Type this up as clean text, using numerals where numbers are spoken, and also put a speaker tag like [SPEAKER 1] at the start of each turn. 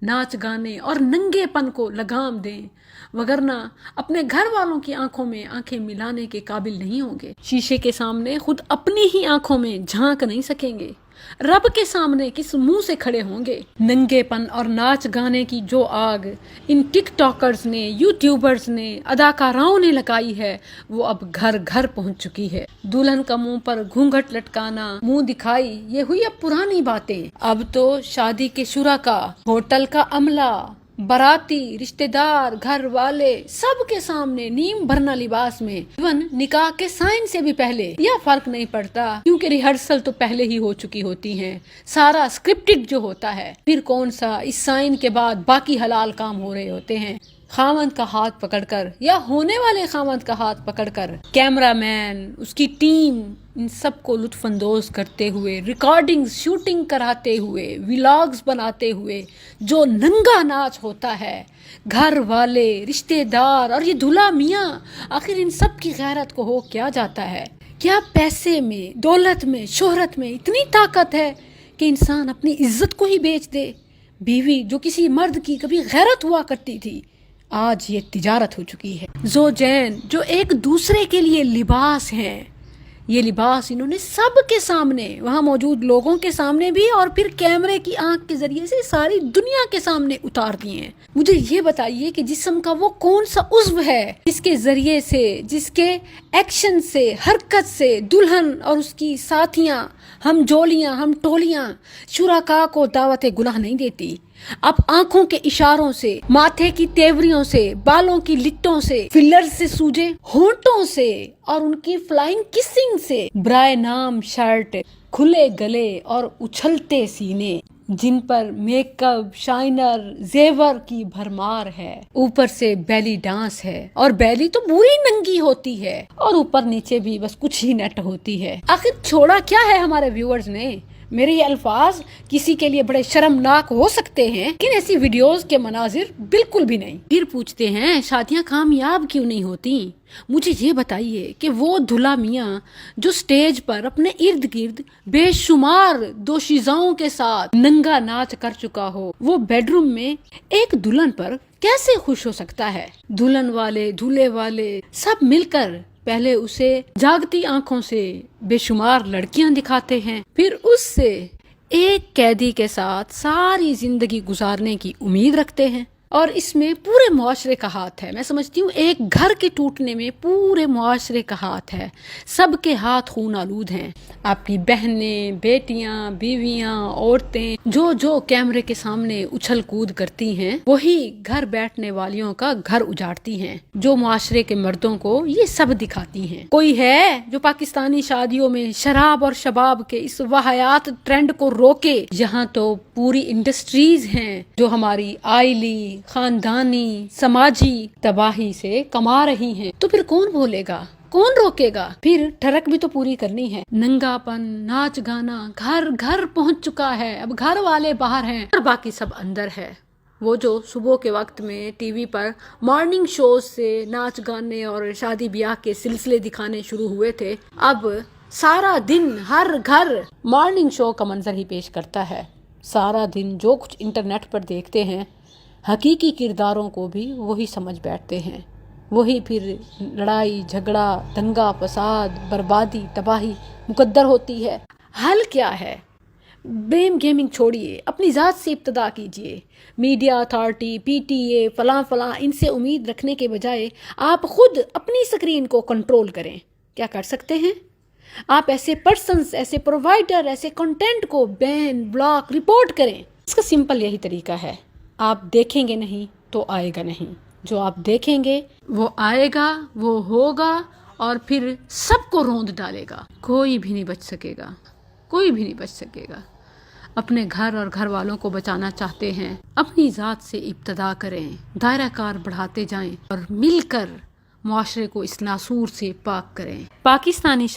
[SPEAKER 1] नाच गाने और नंगेपन को लगाम दें, वगरना अपने घर वालों की आंखों में आंखें मिलाने के काबिल नहीं होंगे। शीशे के सामने खुद अपनी ही आंखों में झांक नहीं सकेंगे, रब के सामने किस मुंह से खड़े होंगे। नंगेपन और नाच गाने की जो आग इन टिकटॉकर्स ने, यूट्यूबर्स ने, अदाकाराओं ने लगाई है, वो अब घर घर पहुंच चुकी है। दुल्हन का मुंह पर घूंघट लटकाना, मुंह दिखाई, ये हुई अब पुरानी बातें। अब तो शादी के शुरका, होटल का अमला, बाराती, रिश्तेदार, घर वाले सबके सामने नीम भरना लिबास में, इवन निकाह के साइन से भी पहले, यह फर्क नहीं पड़ता क्योंकि रिहर्सल तो पहले ही हो चुकी होती है, सारा स्क्रिप्टेड जो होता है। फिर कौन सा इस साइन के बाद बाकी हलाल काम हो रहे होते हैं। खामंद का हाथ पकड़कर या होने वाले खामंद का हाथ पकड़कर कैमरामैन, उसकी टीम, इन सबको लुत्फानंदोज करते हुए, रिकॉर्डिंग, शूटिंग कराते हुए, व्लॉग्स बनाते हुए जो नंगा नाच होता है, घर वाले, रिश्तेदार और ये दूल्हा मियाँ, आखिर इन सब की गैरत को हो क्या जाता है। क्या पैसे में, दौलत में, शोहरत में इतनी ताकत है कि इंसान अपनी इज्जत को ही बेच दे। बीवी जो किसी मर्द की कभी गैरत हुआ करती थी, आज ये तिजारत हो चुकी है। ज़ौजैन जो एक दूसरे के लिए लिबास हैं, ये लिबास इन्होंने सबके सामने, वहाँ मौजूद लोगों के सामने भी और फिर कैमरे की आंख के जरिए से सारी दुनिया के सामने उतार दिए हैं। मुझे ये बताइए कि जिस्म का वो कौन सा उज़्व है जिसके जरिए से, जिसके एक्शन से, हरकत से दुल्हन और उसकी साथियाँ, हम जोलियाँ, हम टोलियाँ, शुराका को दावत गुनाह नहीं देती। अब आंखों के इशारों से, माथे की तेवरियों से, बालों की लिट्टों से, फिलर से सूजे होंठों से और उनकी फ्लाइंग किसिंग से, ब्राय नाम शर्ट, खुले गले और उछलते सीने, जिन पर मेकअप, शाइनर, जेवर की भरमार है, ऊपर से बेली डांस है और बेली तो पूरी नंगी होती है और ऊपर नीचे भी बस कुछ ही नेट होती है। आखिर छोड़ा क्या है हमारे व्यूअर्स ने। मेरे ये अल्फाज किसी के लिए बड़े शर्मनाक हो सकते हैं, लेकिन ऐसी वीडियोस के मनाजिर बिल्कुल भी नहीं। फिर पूछते हैं शादियां कामयाब क्यों नहीं होती। मुझे ये बताइए कि वो दूल्हा मियाँ जो स्टेज पर अपने इर्द गिर्द बेशुमार दोशीज़ाओं के साथ नंगा नाच कर चुका हो, वो बेडरूम में एक दुल्हन पर कैसे खुश हो सकता है। दुल्हन वाले, दूल्हे वाले सब मिलकर पहले उसे जागती आंखों से बेशुमार लड़कियां दिखाते हैं, फिर उससे एक कैदी के साथ सारी जिंदगी गुजारने की उम्मीद रखते हैं। और इसमें पूरे मुआशरे का हाथ है। मैं समझती हूँ एक घर के टूटने में पूरे मुआशरे का हाथ है। सबके हाथ खून आलूद हैं। आपकी बहनें, बेटियां, बीवियां, औरतें जो जो कैमरे के सामने उछल कूद करती हैं, वही घर बैठने वालियों का घर उजाड़ती हैं, जो मुआशरे के मर्दों को ये सब दिखाती हैं। कोई है जो पाकिस्तानी शादियों में शराब और शबाब के इस वाहियात ट्रेंड को रोके। यहाँ तो पूरी इंडस्ट्रीज हैं जो हमारी आइली, खानदानी, समाजी तबाही से कमा रही हैं। तो फिर कौन बोलेगा, कौन रोकेगा। फिर ठरक भी तो पूरी करनी है। नंगापन, नाच गाना घर घर पहुंच चुका है। अब घर वाले बाहर हैं और बाकी सब अंदर है। वो जो सुबह के वक्त में टीवी पर मॉर्निंग शोज से नाच गाने और शादी ब्याह के सिलसिले दिखाने शुरू हुए थे, अब सारा दिन हर घर मॉर्निंग शो का मंजर ही पेश करता है। सारा दिन जो कुछ इंटरनेट पर देखते हैं, हकीकी किरदारों को भी वही समझ बैठते हैं। वही फिर लड़ाई झगड़ा, दंगा फसाद, बर्बादी, तबाही मुकद्दर होती है। हल क्या है। ब्लेम गेमिंग छोड़िए, अपनी ज़ात से इब्तदा कीजिए। मीडिया अथॉरिटी, पीटीए, फलां इनसे उम्मीद रखने के बजाय आप खुद अपनी स्क्रीन को कंट्रोल करें। क्या कर सकते हैं आप? ऐसे पर्सन्स, ऐसे प्रोवाइडर, ऐसे कंटेंट को बैन, ब्लॉक, रिपोर्ट करें। इसका सिंपल यही तरीका है। आप देखेंगे नहीं तो आएगा नहीं। जो आप देखेंगे वो आएगा, वो होगा और फिर सबको रोंद डालेगा। कोई भी नहीं बच सकेगा, कोई भी नहीं बच सकेगा। अपने घर और घर वालों को बचाना चाहते हैं, अपनी ज़ात से इब्तदा करें, दायरा कार बढ़ाते जाएं और मिलकर मुआशरे को इस नासूर से पाक करें। पाकिस्तानी